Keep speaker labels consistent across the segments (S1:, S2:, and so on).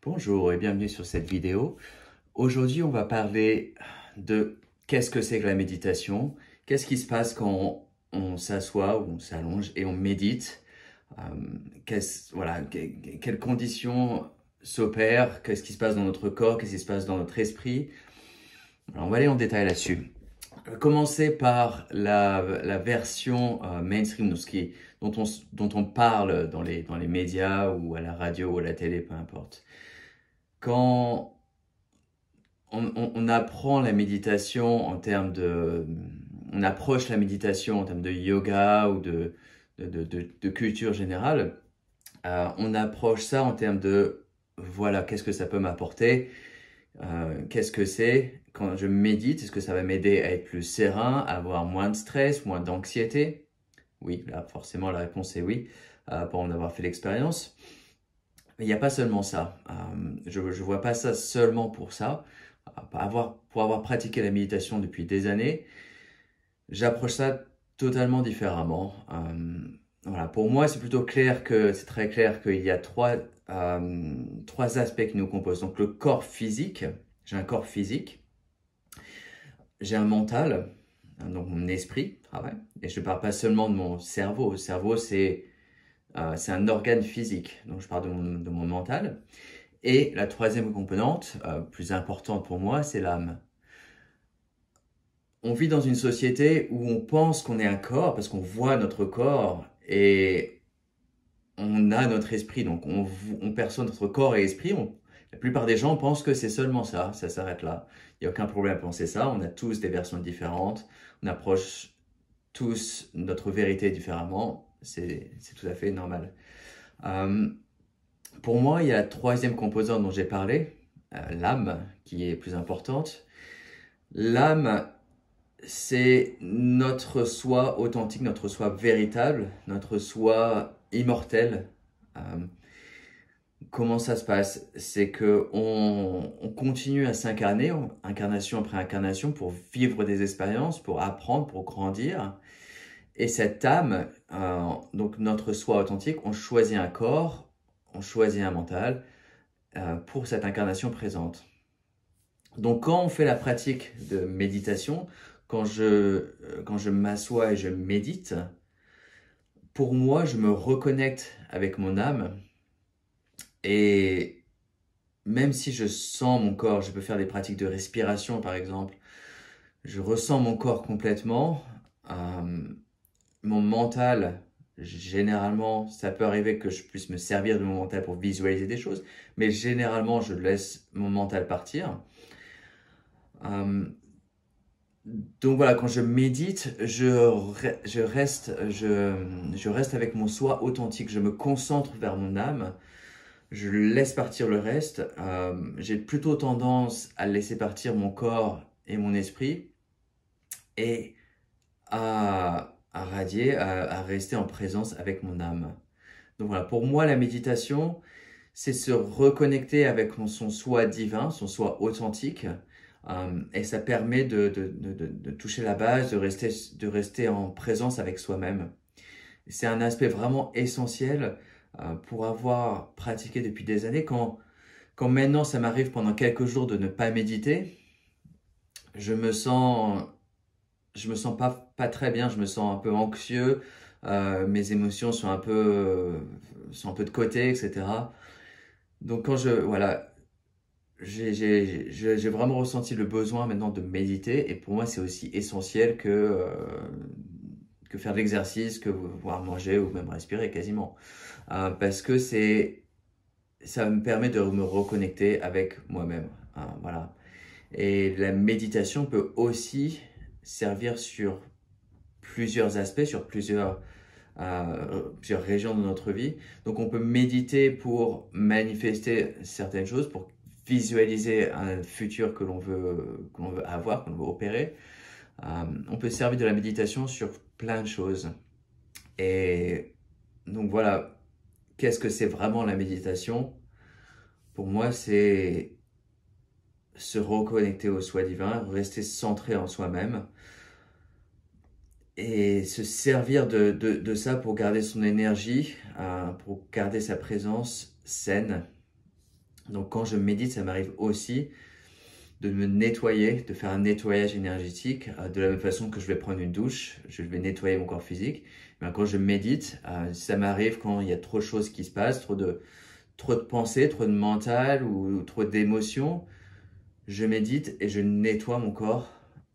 S1: Bonjour et bienvenue sur cette vidéo. Aujourd'hui, on va parler de qu'est-ce que c'est que la méditation, qu'est-ce qui se passe quand on s'assoit ou on s'allonge et on médite, quelles conditions s'opèrent, qu'est-ce qui se passe dans notre corps, qu'est-ce qui se passe dans notre esprit. Alors, on va aller en détail là-dessus. Je vais commencer par la version mainstream, dont on parle dans les médias ou à la radio ou à la télé, peu importe. Quand on apprend la méditation en termes de... On approche la méditation en termes de yoga ou de culture générale. On approche ça en termes de, voilà, qu'est-ce que ça peut m'apporter? Qu'est-ce que c'est? Quand je médite, est-ce que ça va m'aider à être plus serein, à avoir moins de stress, moins d'anxiété? Oui, là, forcément, la réponse est oui, pour en avoir fait l'expérience. Mais il n'y a pas seulement ça. Je ne vois pas ça seulement pour ça. Pour avoir pratiqué la méditation depuis des années, j'approche ça totalement différemment. Voilà. Pour moi, c'est très clair qu'il y a trois aspects qui nous composent. Donc le corps physique, j'ai un corps physique, j'ai un mental, donc mon esprit travaille. Et je ne parle pas seulement de mon cerveau. Le cerveau, c'est un organe physique, donc je parle de mon mental. Et la troisième composante, plus importante pour moi, c'est l'âme. On vit dans une société où on pense qu'on est un corps parce qu'on voit notre corps et on a notre esprit. Donc on perçoit notre corps et esprit. La plupart des gens pensent que c'est seulement ça s'arrête là. Il n'y a aucun problème à penser ça. On a tous des versions différentes. On approche tous notre vérité différemment. C'est tout à fait normal. Pour moi, il y a la troisième composante dont j'ai parlé, l'âme, qui est plus importante. L'âme, c'est notre soi authentique, notre soi véritable, notre soi immortel. Comment ça se passe? C'est que on continue à s'incarner, incarnation après incarnation, pour vivre des expériences, pour apprendre, pour grandir. Et cette âme, donc notre soi authentique, on choisit un corps, on choisit un mental pour cette incarnation présente. Donc quand on fait la pratique de méditation, quand je m'assois et je médite, pour moi, je me reconnecte avec mon âme. Et même si je sens mon corps, je peux faire des pratiques de respiration par exemple, je ressens mon corps complètement. Mon mental, généralement, ça peut arriver que je puisse me servir de mon mental pour visualiser des choses, mais généralement, je laisse mon mental partir. Donc voilà, quand je médite, je reste avec mon soi authentique, je me concentre vers mon âme, je laisse partir le reste. J'ai plutôt tendance à laisser partir mon corps et mon esprit et à radier, à rester en présence avec mon âme. Donc voilà, pour moi, la méditation, c'est se reconnecter avec son soi divin, son soi authentique. Et ça permet de toucher la base, de rester en présence avec soi-même. C'est un aspect vraiment essentiel pour avoir pratiqué depuis des années. Quand maintenant ça m'arrive pendant quelques jours de ne pas méditer, je me sens pas très bien, je me sens un peu anxieux, mes émotions sont un peu de côté, etc. Donc voilà, j'ai vraiment ressenti le besoin maintenant de méditer et pour moi c'est aussi essentiel que faire de l'exercice, que voir manger ou même respirer quasiment. Parce que ça me permet de me reconnecter avec moi-même. Voilà. Et la méditation peut aussi servir sur plusieurs aspects, sur plusieurs régions de notre vie. Donc on peut méditer pour manifester certaines choses, pour visualiser un futur que l'on veut avoir, que l'on veut opérer. On peut servir de la méditation sur plein de choses. Et donc voilà, qu'est-ce que c'est vraiment la méditation? Pour moi, c'est se reconnecter au soi divin, rester centré en soi-même et se servir de ça pour garder son énergie, pour garder sa présence saine Donc quand je médite, ça m'arrive aussi de me nettoyer, de faire un nettoyage énergétique, de la même façon que je vais prendre une douche, je vais nettoyer mon corps physique. Quand je médite, ça m'arrive quand il y a trop de choses qui se passent, trop de pensées, trop de mental ou trop d'émotions. Je médite et je nettoie mon corps,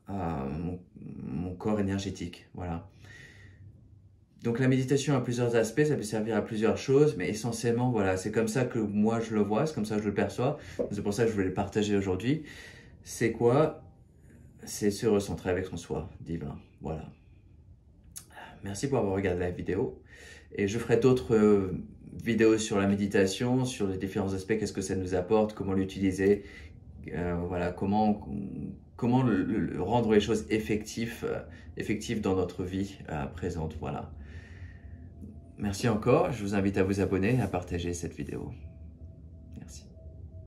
S1: mon corps énergétique. Voilà. Donc la méditation a plusieurs aspects, ça peut servir à plusieurs choses, mais essentiellement, voilà, c'est comme ça que moi je le vois, c'est comme ça que je le perçois. C'est pour ça que je voulais le partager aujourd'hui. C'est quoi? C'est se recentrer avec son soi divin. Voilà. Merci pour avoir regardé la vidéo. Et je ferai d'autres vidéos sur la méditation, sur les différents aspects, qu'est-ce que ça nous apporte, comment l'utiliser, voilà, comment rendre les choses effectives dans notre vie présente. Voilà. Merci encore. Je vous invite à vous abonner et à partager cette vidéo. Merci.